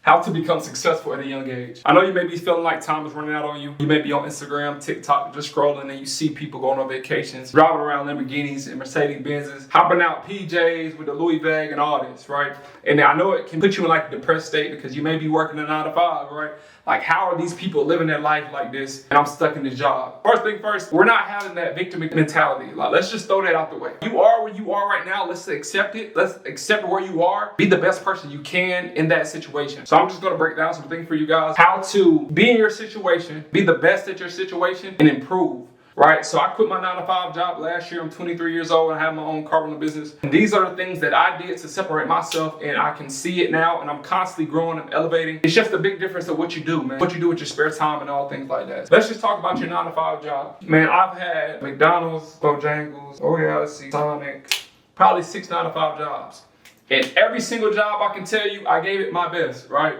How to become successful at a young age. I know you may be feeling like time is running out on you. You may be on Instagram, TikTok, just scrolling, and you see people going on vacations, driving around Lamborghinis and Mercedes Benzes, hopping out PJs with the Louis bag and all this, right? And I know it can put you in like a depressed state because you may be working a 9 to 5, right? Like, how are these people living their life like this and I'm stuck in this job? First thing first, we're not having that victim mentality. Like, let's just throw that out the way. You are where you are right now. Let's accept it. Let's accept where you are. Be the best person you can in that situation. So I'm just gonna break down some things for you guys. How to be in your situation, be the best at your situation, and improve. Right, so I quit my 9 to 5 job last year. I'm 23 years old and I have my own car rental business. And these are the things that I did to separate myself, and I can see it now, and I'm constantly growing and elevating. It's just a big difference of what you do, man. What you do with your spare time and all things like that. Let's just talk about your 9 to 5 job. Man, I've had McDonald's, Bojangles, Sonic, probably 6 9 to 5 jobs. And every single job, I can tell you, I gave it my best, right?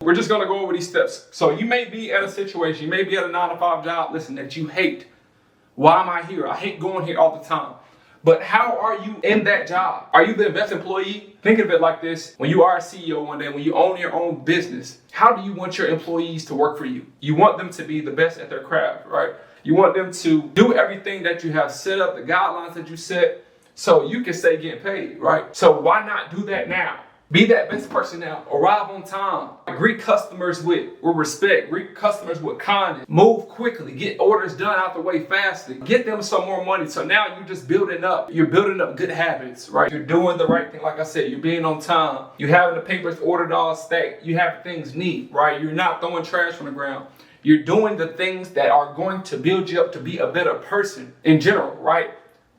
We're just gonna go over these steps. So you may be at a situation, you may be at a 9 to 5 job, listen, that you hate. Why am I here? I hate going here all the time. But how are you in that job? Are you the best employee? Think of it like this. When you are a CEO one day, when you own your own business, how do you want your employees to work for you? You want them to be the best at their craft, right? You want them to do everything that you have set up, the guidelines that you set, so you can stay getting paid, right? So why not do that now? Be that best person now. Arrive on time. Greet customers with respect. Greet customers with kindness. Move quickly. Get orders done out the way fastly. Get them some more money. So now you're just building up. You're building up good habits, right? You're doing the right thing. Like I said, you're being on time. You're having the papers ordered all stacked. You have things neat, right? You're not throwing trash on the ground. You're doing the things that are going to build you up to be a better person in general, right?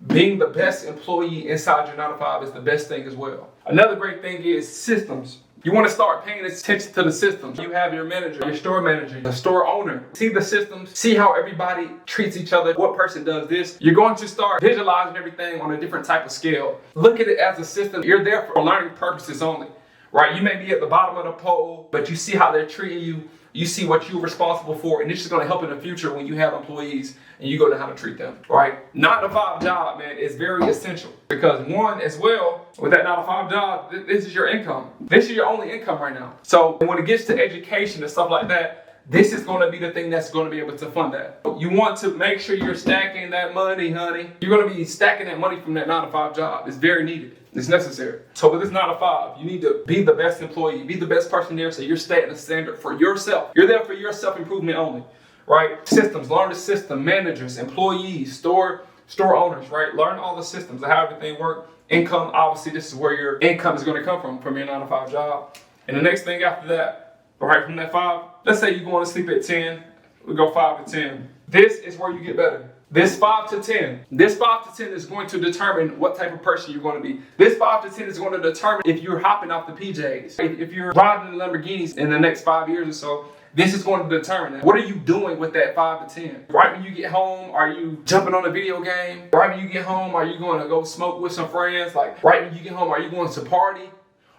Being the best employee inside your 9 to 5 is the best thing as well. Another great thing is systems. You want to start paying attention to the systems. You have your manager, your store manager, the store owner. See the systems, see how everybody treats each other, what person does this. You're going to start visualizing everything on a different type of scale. Look at it as a system. You're there for learning purposes only, right? You may be at the bottom of the pole, but you see how they're treating you. You see what you're responsible for, and this is going to help in the future when you have employees and you go to how to treat them, right? 9 to 5 job, man, is very essential because one, as well, with that 9 to 5 job, this is your income. This is your only income right now. So when it gets to education and stuff like that, this is going to be the thing that's going to be able to fund that. You want to make sure you're stacking that money, honey. You're going to be stacking that money from that 9 to 5 job. It's very needed. It's necessary. So with this 9 to 5, you need to be the best employee, be the best person there, so you're setting a standard for yourself. You're there for your self-improvement only, right? Systems, learn the system, managers, employees, store owners, right? Learn all the systems of how everything works. Income, obviously, this is where your income is going to come from your 9 to 5 job. And the next thing after that, right from that 5, let's say you're going to sleep at 10, we go 5 to 10. This is where you get better. This 5 to 10. This 5 to 10 is going to determine what type of person you're going to be. This 5 to 10 is going to determine if you're hopping off the PJs. If you're driving the Lamborghinis in the next 5 years or so, this is going to determine that. What are you doing with that 5 to 10? Right when you get home, are you jumping on a video game? Right when you get home, are you going to go smoke with some friends? Like, right when you get home, are you going to party?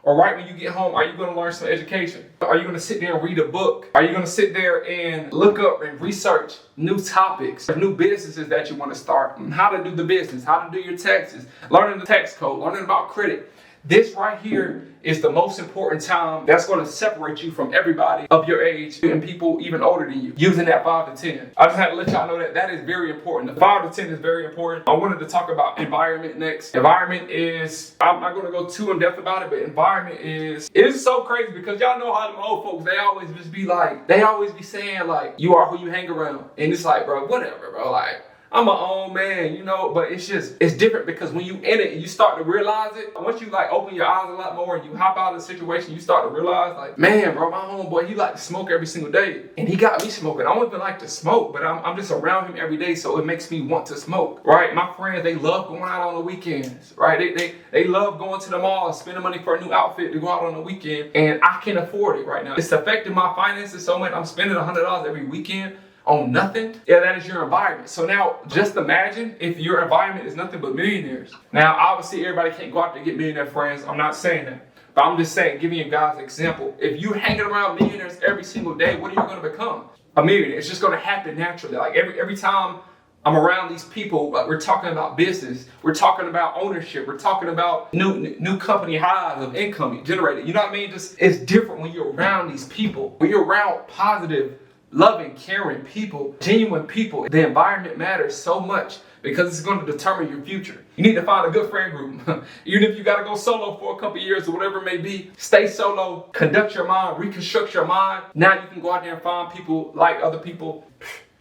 Or right when you get home, are you going to learn some education? Are you going to sit there and read a book? Are you going to sit there and look up and research new topics, new businesses that you want to start, and how to do the business, how to do your taxes, learning the tax code, learning about credit? This right here is the most important time that's going to separate you from everybody of your age and people even older than you, using that 5 to 10. I just had to let y'all know that that is very important. The 5 to 10 is very important. I wanted to talk about environment next. Environment is, I'm not going to go too in depth about it, but environment is so crazy because y'all know how them old folks, they always just be like, they always be saying like, you are who you hang around. And it's like, bro, whatever, bro. Like, I'm my own man, you know, but it's different because when you in it and you start to realize it, once you like open your eyes a lot more and you hop out of the situation, you start to realize like, man, bro, my homeboy, he like to smoke every single day. And he got me smoking. I don't even like to smoke, but I'm just around him every day, so it makes me want to smoke, right? My friends, they love going out on the weekends, right? They love going to the mall and spending money for a new outfit to go out on the weekend, and I can't afford it right now. It's affecting my finances so much. I'm spending $100 every weekend on nothing. Yeah, that is your environment. So now just imagine if your environment is nothing but millionaires. Now, obviously everybody can't go out there and get millionaire friends. I'm not saying that, but I'm just saying, giving you guys an example. If you're hanging around millionaires every single day, what are you going to become? A millionaire. It's just going to happen naturally. Like every time I'm around these people. We're talking about business. We're talking about ownership. We're talking about new company highs of income generated. You know what I mean? Just it's different when you're around these people. When you're around positive, loving, caring people, genuine people. The environment matters so much because it's going to determine your future. You need to find a good friend group. Even if you got to go solo for a couple years or whatever it may be, stay solo, conduct your mind, reconstruct your mind. Now you can go out there and find people like other people.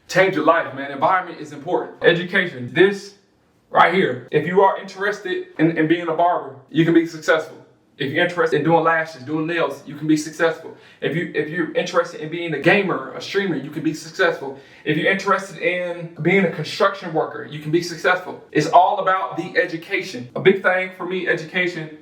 Change your life, man. Environment is important. Education. This right here. If you are interested in being a barber, you can be successful. If you're interested in doing lashes, doing nails, you can be successful. If you're interested in being a gamer, a streamer, you can be successful. If you're interested in being a construction worker, you can be successful. It's all about the education. A big thing for me, education,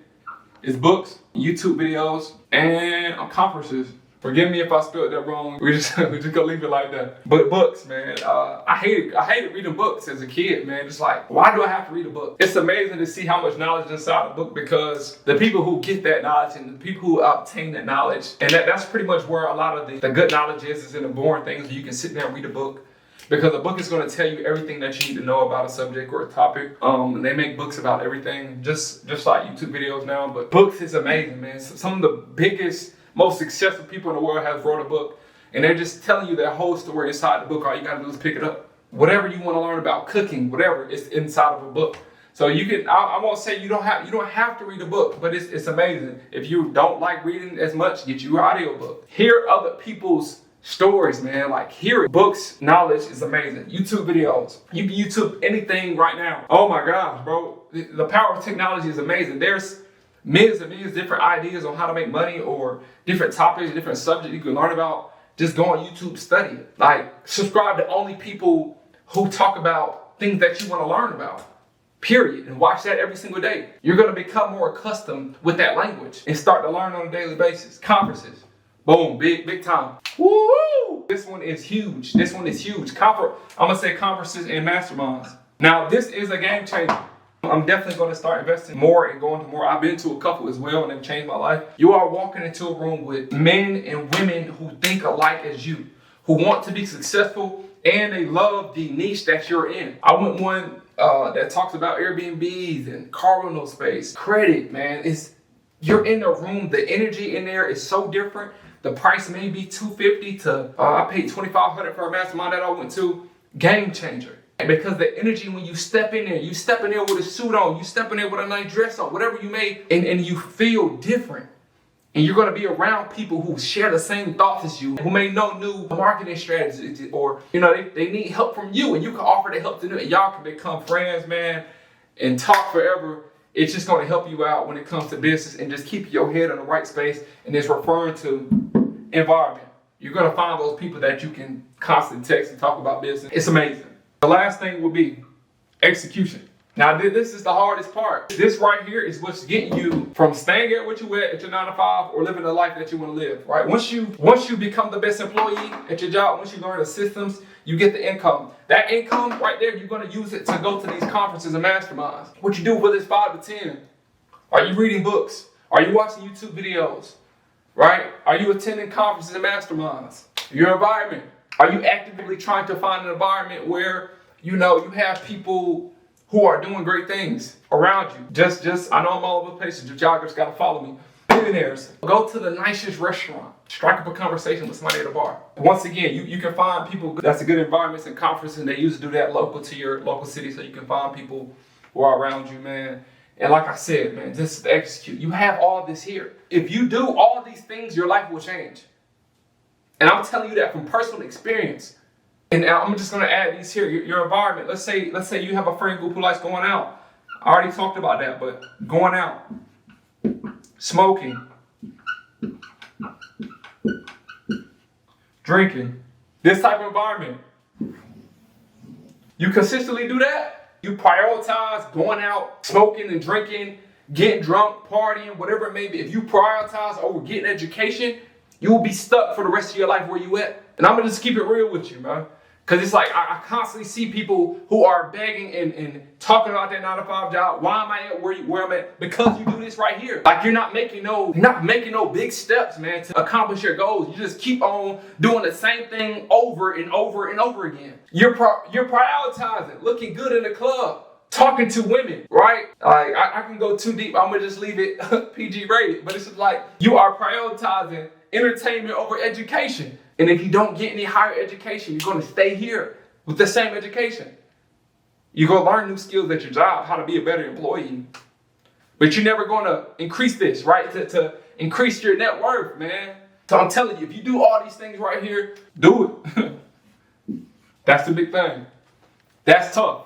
is books, YouTube videos, and conferences. Forgive me if I spelled that wrong. We just gonna leave it like that. But books, man. I hated reading books as a kid, man. It's like, why do I have to read a book? It's amazing to see how much knowledge is inside a book because the people who get that knowledge and the people who obtain that knowledge, and that's pretty much where a lot of the good knowledge is in the boring things. You can sit there and read a book. Because a book is going to tell you everything that you need to know about a subject or a topic. And they make books about everything, just like YouTube videos now. But books is amazing, man. Some of the biggest, most successful people in the world have wrote a book, and they're just telling you their whole story inside the book. All you got to do is pick it up. Whatever you want to learn about cooking, whatever, it's inside of a book. So you can. I won't say you don't have to read a book, but it's amazing. If you don't like reading as much, get you an audiobook. Hear other people's stories, man. Like hearing books, knowledge is amazing. YouTube videos. You can YouTube anything right now. Oh my gosh, bro. The power of technology is amazing. There's millions and millions of different ideas on how to make money or different topics, different subjects you can learn about. Just go on YouTube, study it. Like subscribe to only people who talk about things that you want to learn about. Period. And watch that every single day. You're going to become more accustomed with that language and start to learn on a daily basis. Conferences. Boom, big time. Woo! This one is huge. I'm gonna say conferences and masterminds. Now, this is a game changer. I'm definitely going to start investing more and going to more. I've been to a couple as well, and they've changed my life. You are walking into a room with men and women who think alike as you, who want to be successful, and they love the niche that you're in. I went one that talks about Airbnbs and car rental space, credit, man. You're in the room. The energy in there is so different. The price may be $250 to I paid $2,500 for a mastermind that I went to. Game changer. Because the energy when you step in there with a suit on, you step in there with a nice dress on, whatever you may, and you feel different. And you're going to be around people who share the same thoughts as you, who may know new marketing strategies, or they need help from you, and you can offer the help to them, and y'all can become friends, man, and talk forever. It's just going to help you out when it comes to business and just keep your head in the right space. And it's referring to environment. You're going to find those people that you can constantly text and talk about business. It's amazing. The last thing will be execution. Now, this is the hardest part. This right here is what's getting you from staying at what you at your 9 to 5 or living the life that you want to live, right? Once you become the best employee at your job, once you learn the systems, you get the income. That income right there, you're going to use it to go to these conferences and masterminds. What you do, whether it's 5 to 10. Are you reading books? Are you watching YouTube videos? Right? Are you attending conferences and masterminds? Your environment. Are you actively trying to find an environment where, you have people who are doing great things around you? Just I know I'm all over the place. Y'all just gotta follow me. Millionaires. Go to the nicest restaurant. Strike up a conversation with somebody at a bar. Once again, you can find people that's a good environments and conferences, and they usually do that local to your local city, so you can find people who are around you, man. And like I said, man, just execute. You have all this here. If you do all these things, your life will change. And I'm telling you that from personal experience. And I'm just going to add these here. Your environment. Let's say you have a friend group who likes going out. I already talked about that, but going out, smoking, drinking, this type of environment. You consistently do that. You prioritize going out, smoking and drinking, getting drunk, partying, whatever it may be. If you prioritize over getting education, you will be stuck for the rest of your life where you at. And I'm going to just keep it real with you, man. Because it's like I constantly see people who are begging and talking about that 9 to 5 job. Why am I at where I'm at? Because you do this right here. Like you're not making no big steps, man, to accomplish your goals. You just keep on doing the same thing over and over and over again. You're prioritizing, looking good in the club, talking to women, right? Like I can go too deep. I'm gonna just leave it PG rated. But it's just like you are prioritizing entertainment over education. And if you don't get any higher education, you're going to stay here with the same education. You're going to learn new skills at your job, how to be a better employee. But you're never going to increase this, right? To increase your net worth, man. So I'm telling you, if you do all these things right here, do it. That's the big thing. That's tough.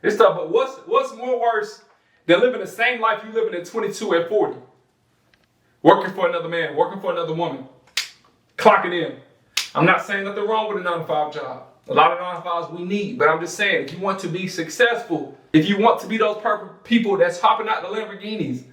It's tough, but what's more worse than living the same life you living at 22 and 40? Working for another man, working for another woman, clocking in. I'm not saying nothing wrong with a 9 to 5 job. A lot of 9 to 5s we need, but I'm just saying, if you want to be successful, if you want to be those people that's hopping out the Lamborghinis,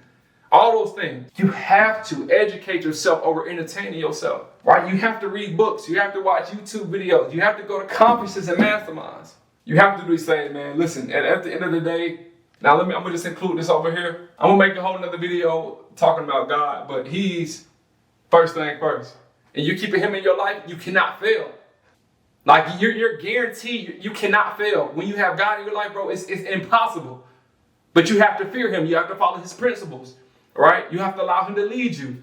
all those things, you have to educate yourself over entertaining yourself, right? You have to read books. You have to watch YouTube videos. You have to go to conferences and masterminds. You have to do these things, man. Listen, at the end of the day, now I'm gonna just include this over here. I'm gonna make a whole nother video talking about God, but He's first thing first. And you keeping Him in your life, you cannot fail. Like you're guaranteed you cannot fail. When you have God in your life, bro, it's impossible. But you have to fear Him. You have to follow His principles, right? You have to allow Him to lead you.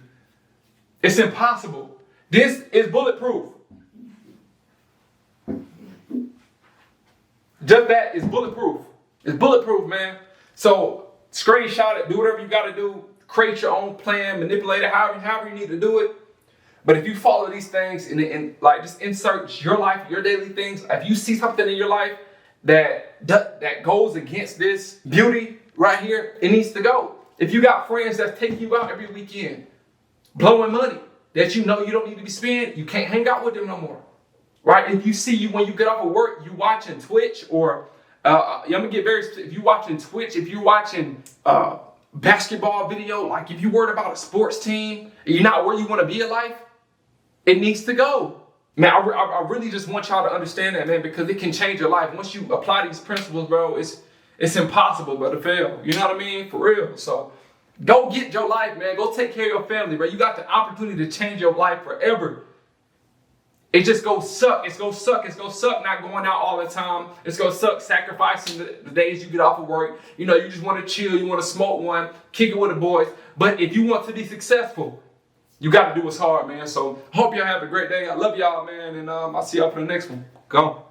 It's impossible. This is bulletproof. Just that is bulletproof. It's bulletproof, man. So screenshot it, do whatever you got to do. Create your own plan, manipulate it, however you need to do it. But if you follow these things and like just insert your life, your daily things, if you see something in your life that goes against this beauty right here, it needs to go. If you got friends that's taking you out every weekend, blowing money that you know you don't need to be spending, you can't hang out with them no more, right? If you see you when you get off of work, you watching Twitch or I'm gonna get very specific. If you watching Twitch, if you're watching basketball video, like if you're worried about a sports team, and you're not where you want to be in life, it needs to go. Man, I really just want y'all to understand that, man, because it can change your life. Once you apply these principles, bro, it's impossible, bro, to fail. You know what I mean? For real. So go get your life, man. Go take care of your family, bro. You got the opportunity to change your life forever. It just go suck. It's gonna suck. It's gonna suck not going out all the time. It's gonna suck sacrificing the days you get off of work. You know, you just want to chill. You want to smoke one, kick it with the boys. But if you want to be successful, you got to do what's hard, man. So hope y'all have a great day. I love y'all, man. And I'll see y'all for the next one. Go.